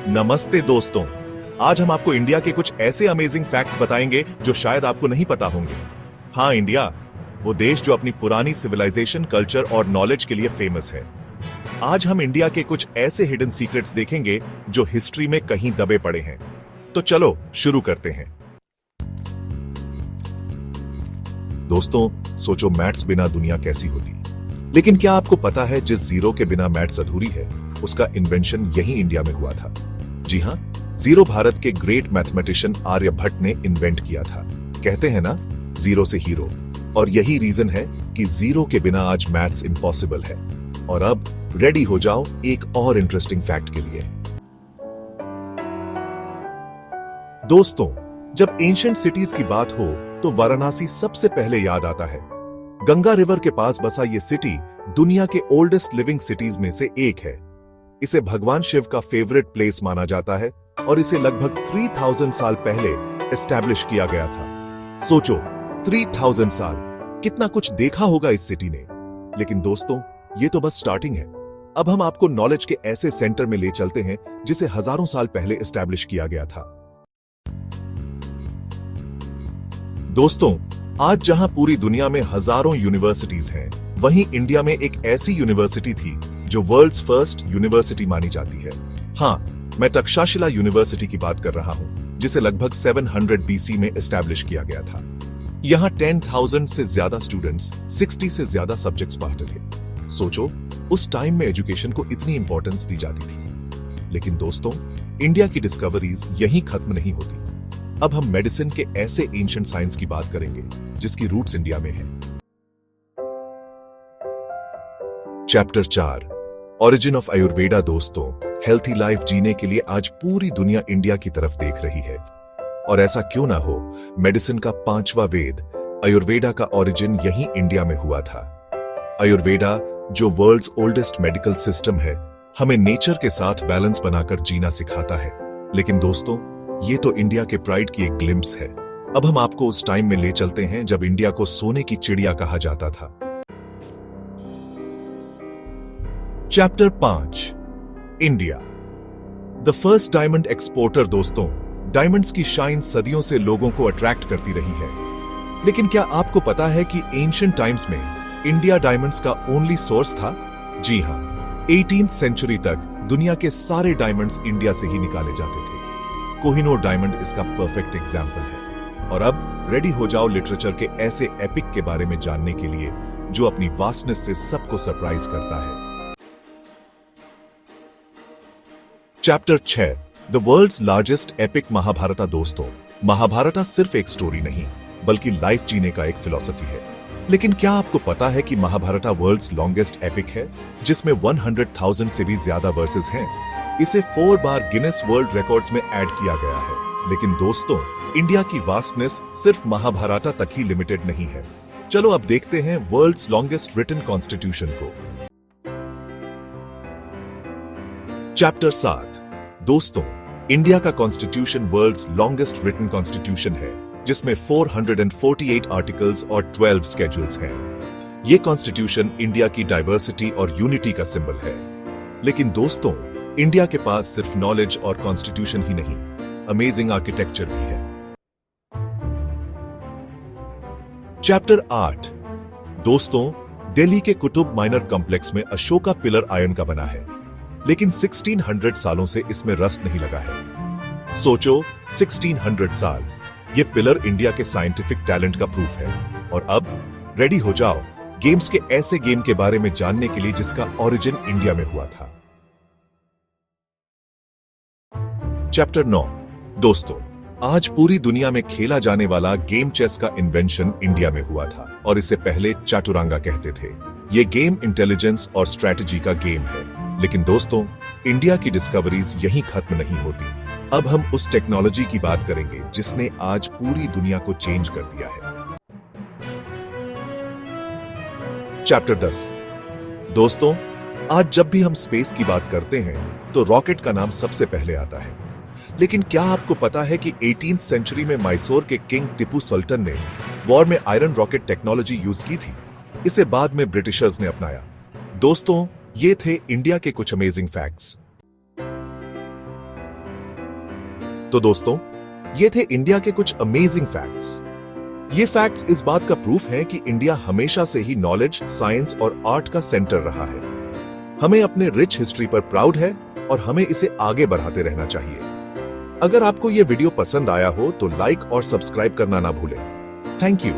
नमस्ते दोस्तों। आज हम आपको इंडिया के कुछ ऐसे अमेजिंग फैक्ट्स बताएंगे जो शायद आपको नहीं पता होंगे। हाँ, इंडिया वो देश जो अपनी पुरानी सिविलाइजेशन, कल्चर और नॉलेज के लिए फेमस है। आज हम इंडिया के कुछ ऐसे हिडन सीक्रेट्स देखेंगे जो हिस्ट्री में कहीं दबे पड़े हैं। तो चलो शुरू करते हैं। दोस्तों, सोचो मैथ्स बिना दुनिया कैसी होती। लेकिन क्या आपको पता है जिस जीरो के बिना मैथ्स अधूरी है, उसका इन्वेंशन यही इंडिया में हुआ था। जी हाँ, जीरो भारत के ग्रेट मैथमेटिशियन आर्यभट्ट ने इन्वेंट किया था। कहते हैं ना, जीरो से हीरो। और यही रीजन है कि जीरो के बिना आज मैथ्स इम्पॉसिबल है। और अब रेडी हो जाओ एक और इंटरेस्टिंग फैक्ट के लिए। दोस्तों, जब एंशिएंट सिटीज की बात हो तो वाराणसी सबसे पहले याद आता है। गंगा रिवर के पास बसा ये सिटी दुनिया के ओल्डेस्ट लिविंग सिटीज में से एक है। इसे भगवान शिव का फेवरेट प्लेस माना जाता है और इसे लगभग 3000 साल पहले एस्टैब्लिश किया गया था। सोचो, 3000 साल, कितना कुछ देखा होगा इस सिटी ने। लेकिन दोस्तों, ये तो बस स्टार्टिंग है। अब हम आपको नॉलेज के ऐसे सेंटर में ले चलते हैं जिसे हजारों साल पहले एस्टैब्लिश किया गया था। दोस्तों, आज जहां पूरी दुनिया में हजारों यूनिवर्सिटीज हैं, वहीं इंडिया में एक ऐसी यूनिवर्सिटी थी जो वर्ल्ड्स फर्स्ट यूनिवर्सिटी मानी जाती है। हाँ, मैं तक्षशिला यूनिवर्सिटी की बात कर रहा हूं, जिसे लगभग 700 बीसी में एस्टैब्लिश किया गया था। यहां 10,000 से ज्यादा स्टूडेंट्स, 60 से ज्यादा सब्जेक्ट्स पढ़ते थे। सोचो, उस टाइम में एजुकेशन को इतनी इंपॉर्टेंस दी जाती थी। लेकिन दोस्तों, इंडिया की डिस्कवरीज यहीं खत्म नहीं होती। अब हम मेडिसिन के ऐसे एंशिएंट साइंस की बात करेंगे जिसकी रूट्स इंडिया में है। Chapter 4, origin of Ayurveda. दोस्तों, हेल्थी लाइफ जीने के लिए आज पूरी दुनिया इंडिया की तरफ देख रही है। और ऐसा क्यों ना हो, मेडिसिन का 5वां वेद आयुर्वेदा का ओरिजिन यहीं इंडिया में हुआ था। आयुर्वेदा, जो वर्ल्ड्स ओल्डेस्ट मेडिकल सिस्टम है, हमें नेचर के साथ बैलेंस बनाकर जीना सिखाता है। लेकिन दोस्तों, ये तो इंडिया के प्राइड की एक ग्लिम्स है। अब हम आपको उस टाइम में ले चलते हैं जब इंडिया को सोने की चिड़िया कहा जाता था। Chapter 5, India, the first diamond exporter. दोस्तों, डायमंड्स की शाइन सदियों से लोगों को अट्रैक्ट करती रही है। लेकिन क्या आपको पता है कि एंशिएंट टाइम्स में इंडिया डायमंड्स का ओनली सोर्स था? जी हां, 18th सेंचुरी तक दुनिया के सारे डायमंड्स इंडिया से ही निकाले जाते थे। कोहिनूर डायमंड इसका परफेक्ट एग्जाम्पल है। और अब रेडी हो जाओ लिटरेचर के ऐसे एपिक के बारे में जानने के लिए जो अपनी वास्टनेस से सबको सरप्राइज करता है। Chapter 6, the world's largest epic Mahabharata. दोस्तों, महाभारता सिर्फ एक स्टोरी नहीं, बल्कि लाइफ जीने का एक फिलॉसफी है। लेकिन क्या आपको पता है कि महाभारता वर्ल्ड्स लॉन्गेस्ट एपिक है, जिसमें 100,000 से भी ज्यादा वर्सेस हैं। इसे 4 बार गिनेस वर्ल्ड रिकॉर्ड्स में ऐड किया गया है। लेकिन दोस्तों, इंडिया की वास्टनेस सिर्फ महाभारता तक ही लिमिटेड नहीं है। चलो अब देखते हैं वर्ल्ड्स लॉन्गेस्ट रिटन कॉन्स्टिट्यूशन को। चैप्टर 7, दोस्तों, इंडिया का constitution world's longest written constitution है, जिसमें 448 आर्टिकल्स और 12 स्केड्यूल्स हैं। ये कॉन्स्टिट्यूशन इंडिया की डाइवर्सिटी और यूनिटी का सिंबल है। लेकिन दोस्तों, इंडिया के पास सिर्फ नॉलेज और कॉन्स्टिट्यूशन ही नहीं, अमेजिंग आर्किटेक्चर भी है। चैप्टर 8, दोस्तों, दिल्ली के कुतुब माइनर कॉम्प्लेक्स में अशोका पिलर आयरन का बना है। लेकिन 1600 सालों से इसमें रस्ट नहीं लगा है। सोचो, 1600 साल, ये पिलर इंडिया के साइंटिफिक टैलेंट का प्रूफ है। और अब रेडी हो जाओ गेम्स के ऐसे गेम के बारे में जानने के लिए जिसका ओरिजिन इंडिया में हुआ था। चैप्टर 9, दोस्तों, आज पूरी दुनिया में खेला जाने वाला गेम चेस का इन्वेंशन इंडिया में हुआ था और इसे पहले चाटुरांगा कहते थे। ये गेम इंटेलिजेंस और स्ट्रैटेजी का गेम है। लेकिन दोस्तों, इंडिया की डिस्कवरीज यहीं खत्म नहीं होती। अब हम उस टेक्नोलॉजी की बात करेंगे जिसने आज पूरी दुनिया को चेंज कर दिया है। चैप्टर 10, दोस्तों, आज जब भी हम स्पेस की बात करते हैं तो रॉकेट का नाम सबसे पहले आता है। लेकिन क्या आपको पता है कि 18th सेंचुरी में मैसूर के किंग टिपू सुल्तान ने वॉर में आयरन रॉकेट टेक्नोलॉजी यूज की थी? इसे बाद में ब्रिटिशर्स ने अपनाया। दोस्तों, ये थे इंडिया के कुछ अमेजिंग फैक्ट्स। तो दोस्तों, ये थे इंडिया के कुछ अमेजिंग फैक्ट्स। ये फैक्ट्स इस बात का प्रूफ हैं कि इंडिया हमेशा से ही नॉलेज, साइंस और आर्ट का सेंटर रहा है। हमें अपने रिच हिस्ट्री पर प्राउड है और हमें इसे आगे बढ़ाते रहना चाहिए। अगर आपको ये वीडियो पसंद आया हो तो लाइक और सब्सक्राइब करना ना भूलें। Thank you.